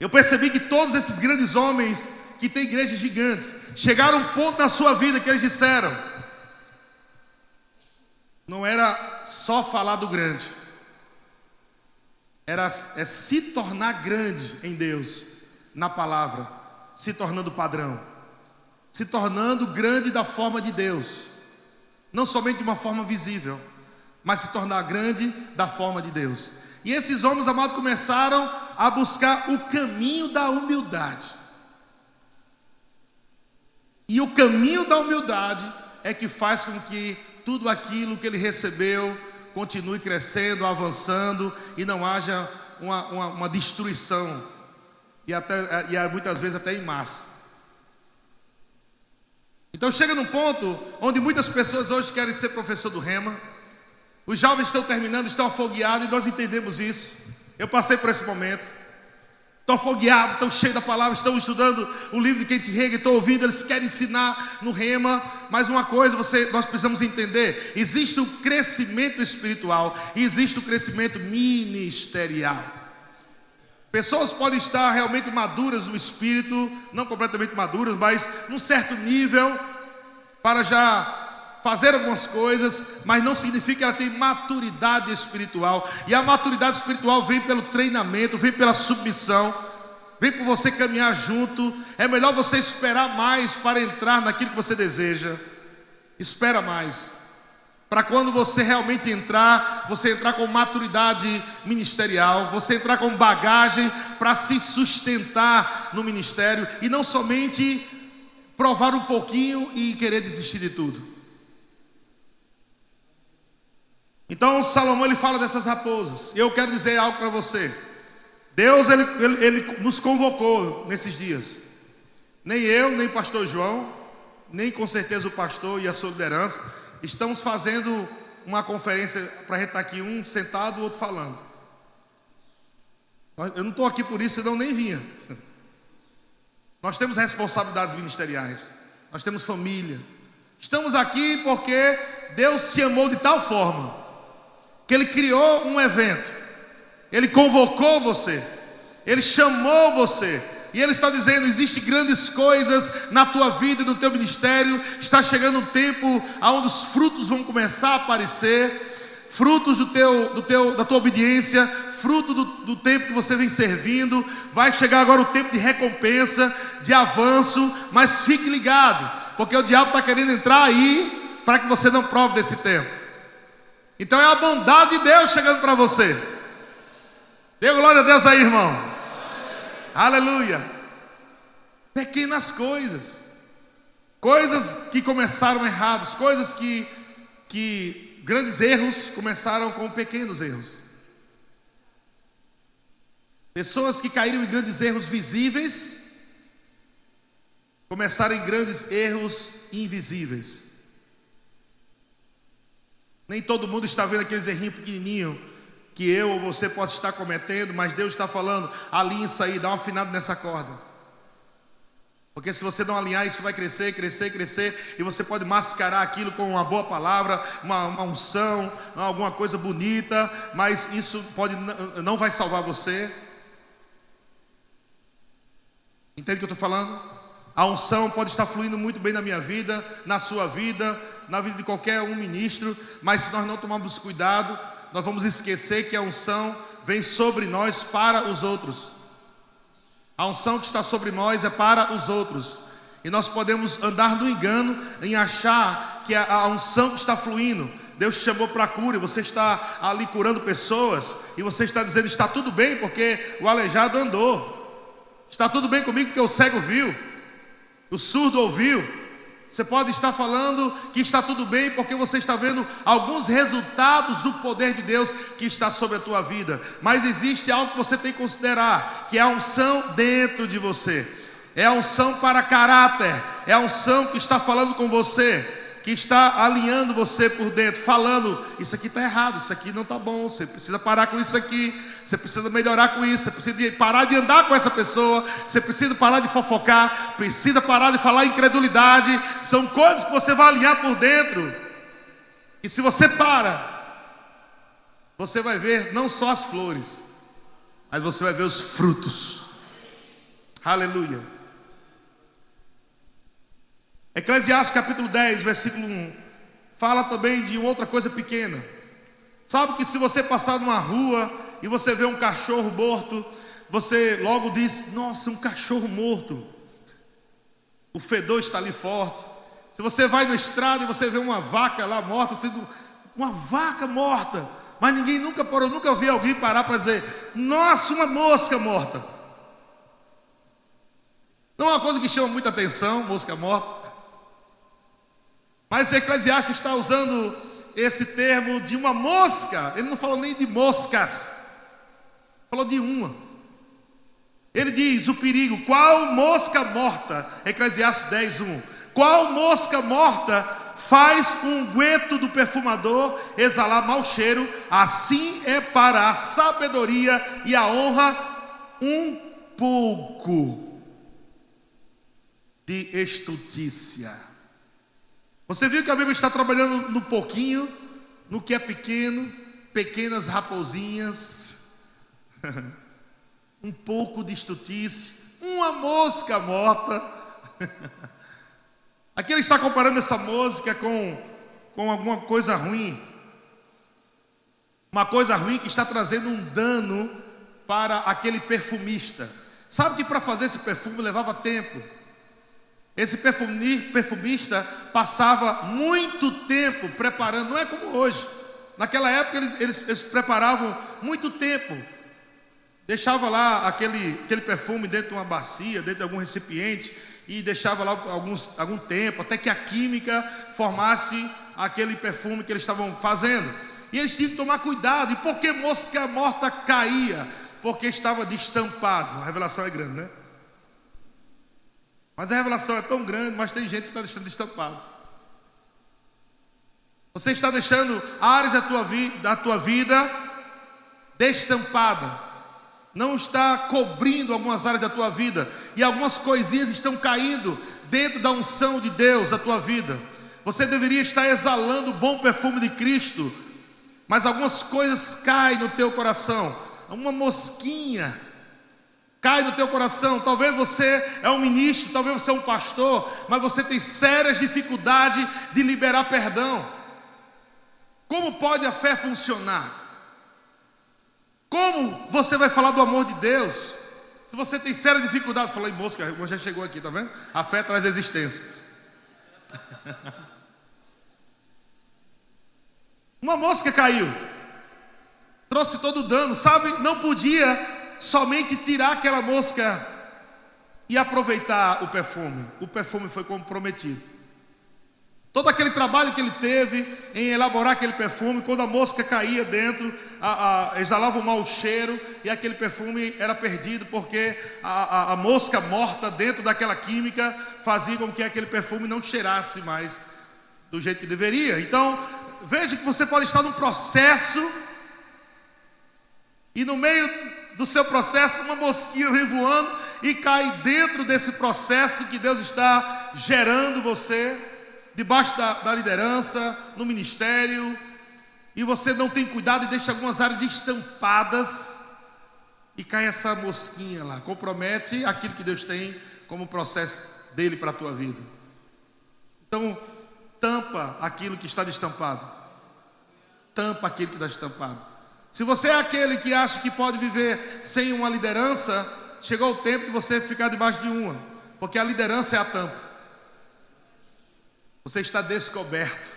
A: Eu percebi que todos esses grandes homens que têm igrejas gigantes chegaram a um ponto na sua vida que eles disseram: não era só falar do grande, é se tornar grande em Deus, na palavra, se tornando padrão, se tornando grande da forma de Deus, não somente de uma forma visível, mas se tornar grande da forma de Deus. E esses homens, amados, começaram a buscar o caminho da humildade. E o caminho da humildade é que faz com que tudo aquilo que ele recebeu continue crescendo, avançando, e não haja uma destruição, e muitas vezes até em massa. Então chega num ponto onde muitas pessoas hoje querem ser professor do Rema. Os jovens estão terminando, estão afogueados, e nós entendemos isso. Eu passei por esse momento. Estão afogueados, estão cheios da palavra, estão estudando o livro de Kent Hagin, estão ouvindo, eles querem ensinar no Rema. Mas uma coisa nós precisamos entender: existe o crescimento espiritual e existe o crescimento ministerial. Pessoas podem estar realmente maduras no espírito, não completamente maduras, mas num certo nível, para já fazer algumas coisas, mas não significa que ela tem maturidade espiritual. E a maturidade espiritual vem pelo treinamento, vem pela submissão, vem por você caminhar junto. É melhor você esperar mais para entrar naquilo que você deseja. Espera mais, para quando você realmente entrar, você entrar com maturidade ministerial, você entrar com bagagem para se sustentar no ministério, e não somente provar um pouquinho e querer desistir de tudo. Então Salomão, ele fala dessas raposas, e eu quero dizer algo para você. Deus ele nos convocou nesses dias. Nem eu, nem o pastor João, nem com certeza o pastor e a sua liderança estamos fazendo uma conferência para a gente estar aqui, um sentado, o outro falando. Eu não estou aqui por isso, senão nem vinha. Nós temos responsabilidades ministeriais, nós temos família. Estamos aqui porque Deus te amou de tal forma que Ele criou um evento, Ele convocou você, Ele chamou você, e Ele está dizendo: existem grandes coisas na tua vida e no teu ministério. Está chegando um tempo onde os frutos vão começar a aparecer, frutos da tua obediência, fruto do tempo que você vem servindo. Vai chegar agora o tempo de recompensa, de avanço, mas fique ligado, porque o diabo está querendo entrar aí para que você não prove desse tempo. Então é a bondade de Deus chegando para você. Dê glória a Deus aí, irmão. Aleluia. Pequenas coisas, coisas que começaram errados, coisas que grandes erros começaram com pequenos erros. Pessoas que caíram em grandes erros visíveis começaram em grandes erros invisíveis. Nem todo mundo está vendo aqueles errinhos pequenininhos que eu ou você pode estar cometendo, mas Deus está falando: alinha isso aí, dá uma afinada nessa corda. Porque se você não alinhar, isso vai crescer, crescer, crescer, e você pode mascarar aquilo com uma boa palavra, uma unção, alguma coisa bonita, mas isso não vai salvar você. Entende o que eu estou falando? A unção pode estar fluindo muito bem na minha vida, na sua vida, na vida de qualquer um ministro, mas se nós não tomarmos cuidado, nós vamos esquecer que a unção vem sobre nós para os outros. A unção que está sobre nós é para os outros, e nós podemos andar no engano em achar que a unção que está fluindo, Deus te chamou para a cura, e você está ali curando pessoas, e você está dizendo: está tudo bem porque o aleijado andou, está tudo bem comigo porque o cego viu, o surdo ouviu. Você pode estar falando que está tudo bem porque você está vendo alguns resultados do poder de Deus que está sobre a tua vida, mas existe algo que você tem que considerar, que é a unção dentro de você. É a unção para caráter, é a unção que está falando com você, que está alinhando você por dentro, falando: isso aqui está errado, isso aqui não está bom, você precisa parar com isso aqui, você precisa melhorar com isso, você precisa parar de andar com essa pessoa, você precisa parar de fofocar, precisa parar de falar incredulidade. São coisas que você vai alinhar por dentro. que se você você vai ver não só as flores, mas você vai ver os frutos. Aleluia. Eclesiastes capítulo 10, versículo 1, fala também de outra coisa pequena. Sabe que se você passar numa rua e você vê um cachorro morto, você logo diz: nossa, um cachorro morto, o fedor está ali forte. Se você vai na estrada e você vê uma vaca lá morta, você diz: uma vaca morta. Mas ninguém nunca parou, nunca vi alguém parar para dizer: nossa, uma mosca morta. Não é uma coisa que chama muita atenção, mosca morta. Mas Eclesiastes está usando esse termo de uma mosca. Ele não falou nem de moscas, falou de uma. Ele diz o perigo: qual mosca morta? Eclesiastes 10, 1. Qual mosca morta faz o unguento do perfumador exalar mau cheiro? Assim é para a sabedoria e a honra um pouco de estutícia. Você viu que a Bíblia está trabalhando no pouquinho, no que é pequeno, pequenas raposinhas, um pouco de estutícia, uma mosca morta. Aqui ele está comparando essa mosca com alguma coisa ruim, uma coisa ruim que está trazendo um dano para aquele perfumista. Sabe que para fazer esse perfume levava tempo. Esse perfumista passava muito tempo preparando, não é como hoje. Naquela época eles preparavam muito tempo. Deixava lá aquele perfume dentro de uma bacia, dentro de algum recipiente, e deixava lá algum tempo, até que a química formasse aquele perfume que eles estavam fazendo. E eles tinham que tomar cuidado. E por que mosca morta caía? Porque estava destampado. A revelação é grande, né? Mas a revelação é tão grande, mas tem gente que está deixando destampado. Você está deixando áreas da tua vida destampada. Não está cobrindo algumas áreas da tua vida. E algumas coisinhas estão caindo dentro da unção de Deus a tua vida. Você deveria estar exalando o bom perfume de Cristo, mas algumas coisas caem no teu coração. Uma mosquinha cai no teu coração. Talvez você é um ministro, talvez você é um pastor, mas você tem sérias dificuldades de liberar perdão. Como pode a fé funcionar? Como você vai falar do amor de Deus se você tem séria dificuldade? Falei, mosca, já chegou aqui, tá vendo? A fé traz existência. Uma mosca caiu, trouxe todo o dano, sabe? Não podia somente tirar aquela mosca e aproveitar o perfume. O perfume foi comprometido. Todo aquele trabalho que ele teve em elaborar aquele perfume, quando a mosca caía dentro, exalava um mau cheiro, e aquele perfume era perdido, porque a mosca morta dentro daquela química fazia com que aquele perfume não cheirasse mais do jeito que deveria. Então, veja que você pode estar num processo, e no meio do seu processo, uma mosquinha vem voando e cai dentro desse processo que Deus está gerando você, debaixo da liderança, no ministério, e você não tem cuidado e deixa algumas áreas destampadas, e cai essa mosquinha lá, compromete aquilo que Deus tem como processo dele para a tua vida. Então, tampa aquilo que está destampado. Tampa aquilo que está destampado. Se você é aquele que acha que pode viver sem uma liderança, chegou o tempo de você ficar debaixo de uma, porque a liderança é a tampa. Você está descoberto.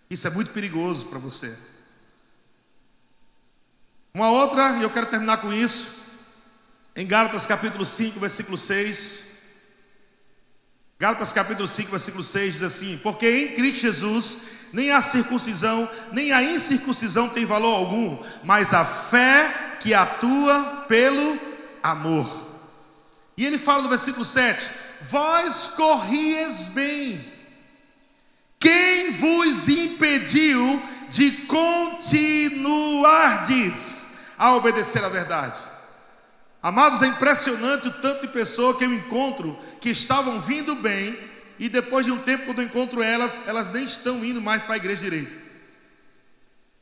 A: Isso é muito perigoso para você. Uma outra, e eu quero terminar com isso, em Gálatas capítulo 5, versículo 6. Gálatas capítulo 5, versículo 6 diz assim: porque em Cristo Jesus nem a circuncisão, nem a incircuncisão tem valor algum, mas a fé que atua pelo amor. E ele fala no versículo 7: vós corrieis bem. Quem vos impediu de continuardes a obedecer à verdade? Amados, é impressionante o tanto de pessoa que eu encontro que estavam vindo bem e depois de um tempo, quando eu encontro elas, elas nem estão indo mais para a igreja direito.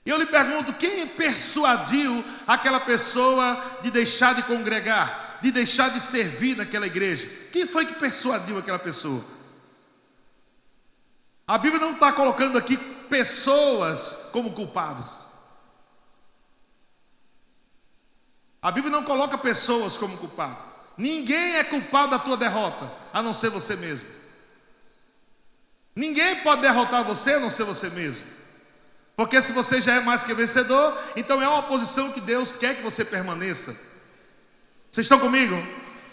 A: E eu lhe pergunto, quem persuadiu aquela pessoa de deixar de congregar, de deixar de servir naquela igreja? Quem foi que persuadiu aquela pessoa? A Bíblia não está colocando aqui pessoas como culpadas. A Bíblia não coloca pessoas como culpadas. Ninguém é culpado da tua derrota, a não ser você mesmo. Ninguém pode derrotar você, a não ser você mesmo. Porque se você já é mais que vencedor, então é uma posição que Deus quer que você permaneça. Vocês estão comigo?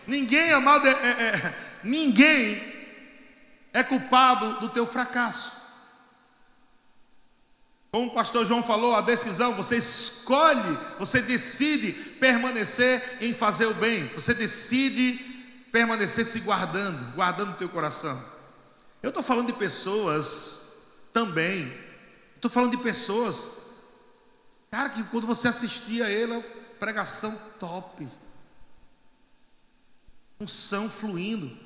A: Ninguém, amado, ninguém é culpado do teu fracasso. Como o pastor João falou, a decisão, você escolhe, você decide permanecer em fazer o bem. Você decide permanecer se guardando o teu coração. Eu estou falando de pessoas também. Estou falando de pessoas, cara, que quando você assistia a ele, pregação top, unção fluindo.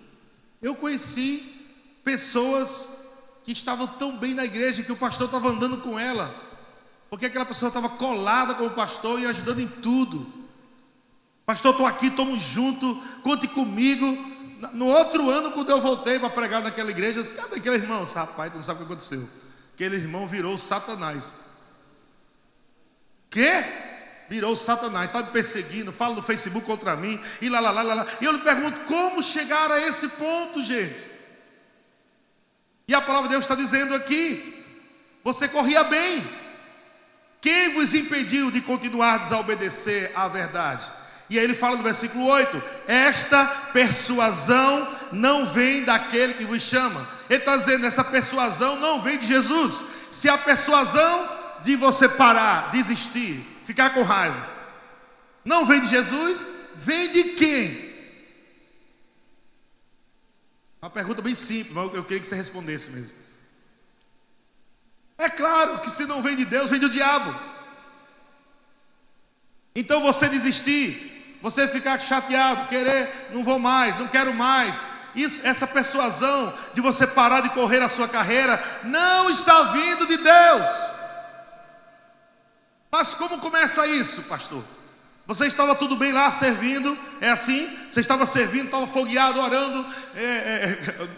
A: Eu conheci pessoas que estavam tão bem na igreja que o pastor estava andando com ela, porque aquela pessoa estava colada com o pastor e ajudando em tudo. Pastor, estou aqui, estamos juntos, conte comigo. No outro ano, quando eu voltei para pregar naquela igreja, eu disse, cadê aquele irmão? Rapaz, tu não sabe o que aconteceu. Aquele irmão virou Satanás. Quê? Virou Satanás, está me perseguindo, fala no Facebook contra mim, e lá. E eu lhe pergunto, como chegar a esse ponto, gente? E a palavra de Deus está dizendo aqui, você corria bem. Quem vos impediu de continuar a desobedecer à verdade? E aí ele fala no versículo 8, esta persuasão não vem daquele que vos chama. Ele está dizendo, essa persuasão não vem de Jesus. Se a persuasão de você parar, desistir, ficar com raiva, não vem de Jesus, vem de quem? Uma pergunta bem simples, mas eu queria que você respondesse mesmo. É claro que se não vem de Deus, vem do diabo. Então você desistir, você ficar chateado, querer, não vou mais, não quero mais, essa persuasão de você parar de correr a sua carreira, não está vindo de Deus. Mas como começa isso, pastor? Você estava tudo bem lá servindo, é assim? Você estava servindo, estava fogueado, orando,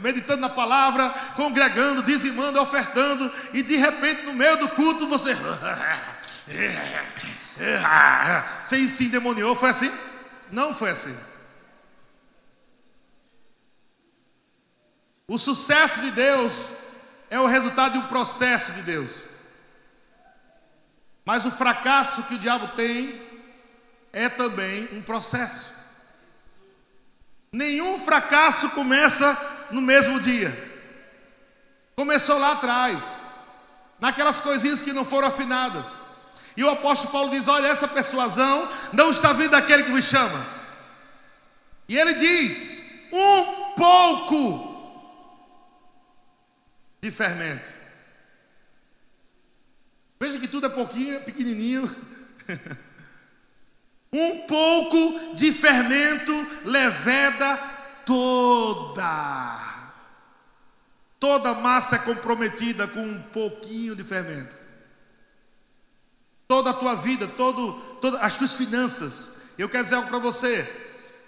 A: meditando na palavra, congregando, dizimando, ofertando, e de repente no meio do culto você se endemoniou. Foi assim? Não foi assim. O sucesso de Deus é o resultado de um processo de Deus. Mas o fracasso que o diabo tem é também um processo. Nenhum fracasso começa no mesmo dia. Começou lá atrás, naquelas coisinhas que não foram afinadas. E o apóstolo Paulo diz, olha, essa persuasão não está vindo daquele que vos chama. E ele diz, um pouco de fermento. Veja que tudo é pouquinho, pequenininho. Um pouco de fermento leveda toda massa é comprometida com um pouquinho de fermento. Toda a tua vida, todas as tuas finanças. Eu quero dizer algo para você.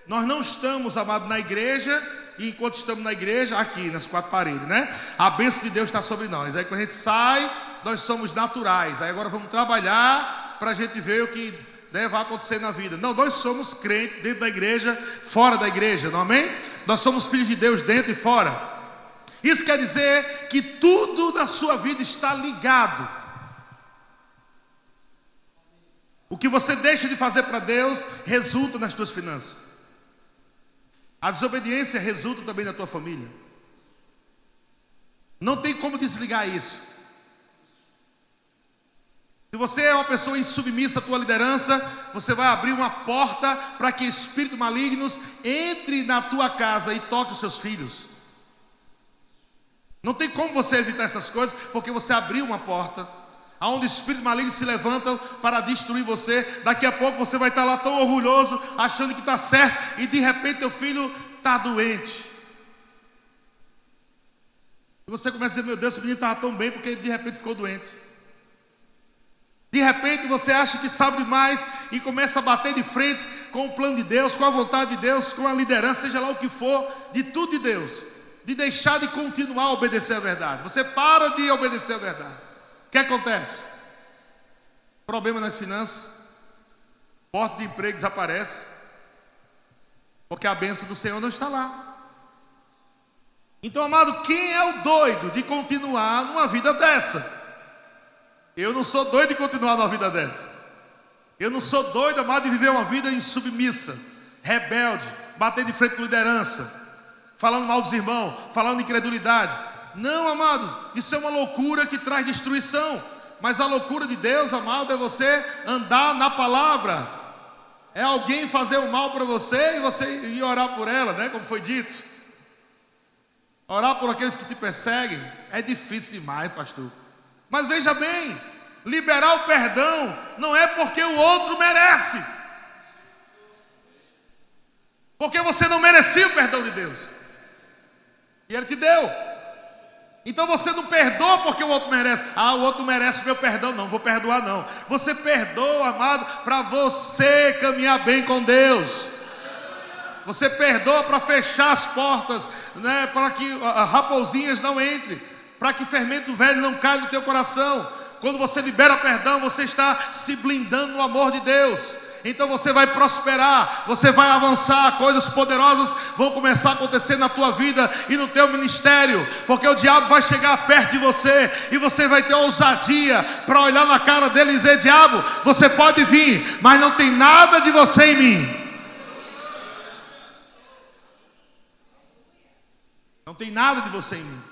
A: Nós não estamos, amado, na igreja, e enquanto estamos na igreja, aqui nas quatro paredes, né? A bênção de Deus está sobre nós. Aí quando a gente sai, nós somos naturais. Aí agora vamos trabalhar para a gente ver o que vai acontecer na vida. Não, nós somos crentes dentro da igreja, fora da igreja, não amém? Nós somos filhos de Deus dentro e fora. Isso quer dizer que tudo na sua vida está ligado. O que você deixa de fazer para Deus resulta nas tuas finanças. A desobediência resulta também na tua família. Não tem como desligar isso. Se você é uma pessoa insubmissa à tua liderança, você vai abrir uma porta para que espíritos malignos entre na tua casa e toque os seus filhos. Não tem como você evitar essas coisas, porque você abriu uma porta aonde espíritos malignos se levantam para destruir você. Daqui a pouco você vai estar lá tão orgulhoso, achando que está certo, e de repente teu filho está doente. E você começa a dizer, meu Deus, esse menino estava tão bem porque de repente ficou doente. De repente você acha que sabe demais e começa a bater de frente com o plano de Deus, com a vontade de Deus, com a liderança, seja lá o que for, de tudo de Deus. De deixar de continuar a obedecer a verdade. Você para de obedecer a verdade. O que acontece? Problema nas finanças. Porta de emprego desaparece. Porque a bênção do Senhor não está lá. Então, amado, quem é o doido de continuar numa vida dessa? Eu não sou doido de continuar numa vida dessa. Eu não sou doido, amado, de viver uma vida insubmissa, rebelde, bater de frente com liderança, falando mal dos irmãos, falando incredulidade. Não, amado, isso é uma loucura que traz destruição. Mas a loucura de Deus, amado, é você andar na palavra. É alguém fazer o mal para você e você ir orar por ela, né? Como foi dito. Orar por aqueles que te perseguem é difícil demais, pastor. Mas veja bem, liberar o perdão não é porque o outro merece. Porque você não merecia o perdão de Deus. E Ele te deu. Então você não perdoa porque o outro merece. Ah, o outro merece meu perdão. Não vou perdoar não. Você perdoa, amado, para você caminhar bem com Deus. Você perdoa para fechar as portas, né, para que raposinhas não entrem, para que fermento velho não caia no teu coração. Quando você libera perdão, você está se blindando no amor de Deus. Então você vai prosperar, você vai avançar, coisas poderosas vão começar a acontecer na tua vida e no teu ministério, porque o diabo vai chegar perto de você e você vai ter ousadia para olhar na cara dele e dizer: diabo, você pode vir, mas não tem nada de você em mim. Não tem nada de você em mim.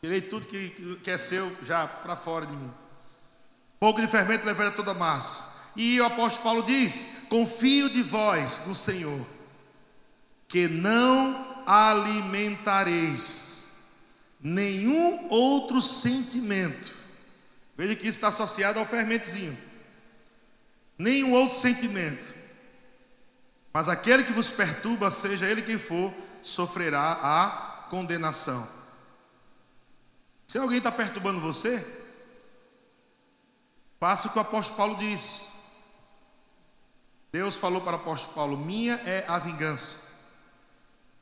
A: Tirei tudo que é seu já para fora de mim. Pouco de fermento leva toda a massa. E o apóstolo Paulo diz: confio de vós no Senhor, que não alimentareis nenhum outro sentimento. Veja que isso está associado ao fermentozinho. Nenhum outro sentimento. Mas aquele que vos perturba, seja ele quem for, sofrerá a condenação. Se alguém está perturbando você, faça o que o apóstolo Paulo disse. Deus falou para o apóstolo Paulo: minha é a vingança,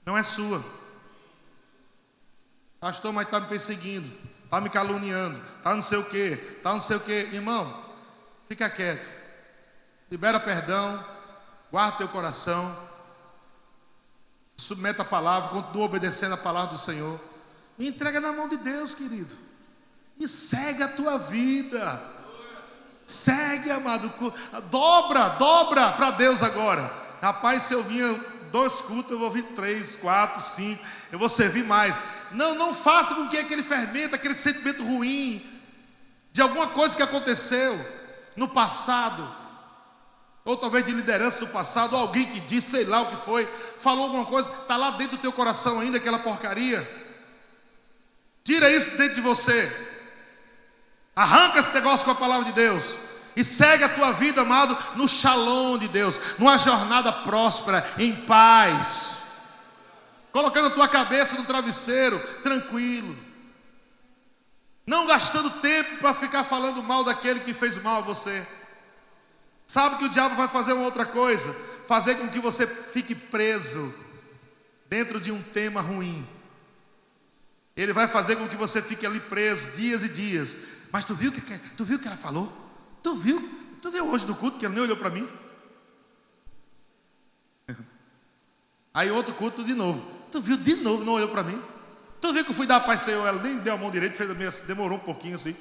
A: não é sua. Pastor, mas está me perseguindo, está me caluniando, está não sei o que, está não sei o que. Irmão, fica quieto, libera perdão, guarda teu coração, submeta a palavra, continua obedecendo a palavra do Senhor e entrega na mão de Deus, querido, e segue a tua vida. Segue, amado, dobra para Deus agora. Rapaz, se eu vinha 2 cultos, eu vou vir 3, 4, 5, eu vou servir mais. Não faça com que aquele fermento, aquele sentimento ruim de alguma coisa que aconteceu no passado, ou talvez de liderança do passado, ou alguém que disse, sei lá o que foi, falou alguma coisa, está lá dentro do teu coração ainda aquela porcaria. Tira isso dentro de você. Arranca esse negócio com a palavra de Deus e segue a tua vida, amado, no shalom de Deus, numa jornada próspera, em paz, colocando a tua cabeça no travesseiro, tranquilo, não gastando tempo para ficar falando mal daquele que fez mal a você. Sabe que o diabo vai fazer uma outra coisa, fazer com que você fique preso dentro de um tema ruim. Ele vai fazer com que você fique ali preso dias e dias. Mas tu viu o que ela falou? Tu viu hoje no culto que ela nem olhou para mim? Aí outro culto de novo. Tu viu de novo, não olhou para mim? Tu viu que eu fui dar a paz Senhor, ela nem deu a mão direita, fez a minha, demorou um pouquinho assim.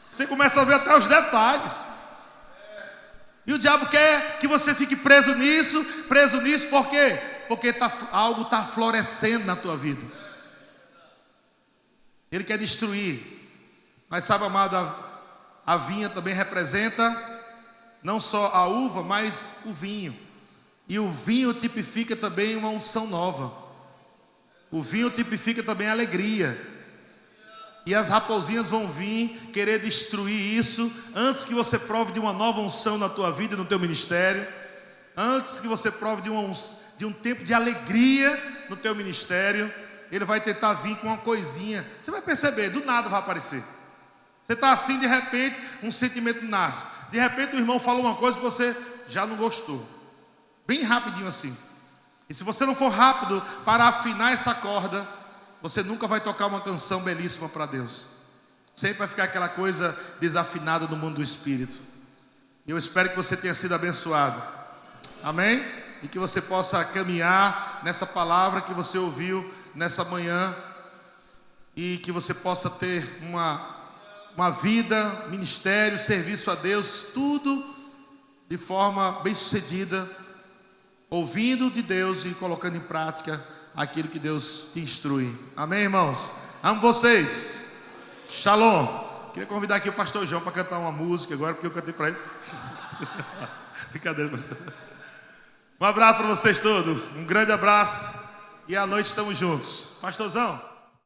A: Você começa a ver até os detalhes. E o diabo quer que você fique preso nisso, por quê? Porque algo está florescendo na tua vida. Ele quer destruir. Mas sabe, amado, a vinha também representa não só a uva, mas o vinho. E o vinho tipifica também uma unção nova. O vinho tipifica também a alegria. E as raposinhas vão vir querer destruir isso antes que você prove de uma nova unção na tua vida e no teu ministério. Antes que você prove de um tempo de alegria no teu ministério. ele vai tentar vir com uma coisinha. Você vai perceber, do nada vai aparecer. Você está assim, de repente, um sentimento nasce. De repente o irmão fala uma coisa que você já não gostou. Bem rapidinho assim. E se você não for rápido para afinar essa corda, você nunca vai tocar uma canção belíssima para Deus. Sempre vai ficar aquela coisa desafinada no mundo do Espírito. E eu espero que você tenha sido abençoado. Amém? E que você possa caminhar nessa palavra que você ouviu nessa manhã. E que você possa ter uma vida, ministério, serviço a Deus, tudo de forma bem sucedida, ouvindo de Deus e colocando em prática aquilo que Deus te instrui. Amém, irmãos? Amo vocês. Shalom. Queria convidar aqui o pastor João para cantar uma música agora, porque eu cantei para ele. Brincadeira, pastor. Um abraço para vocês todos. Um grande abraço. E à noite estamos juntos. Pastorzão.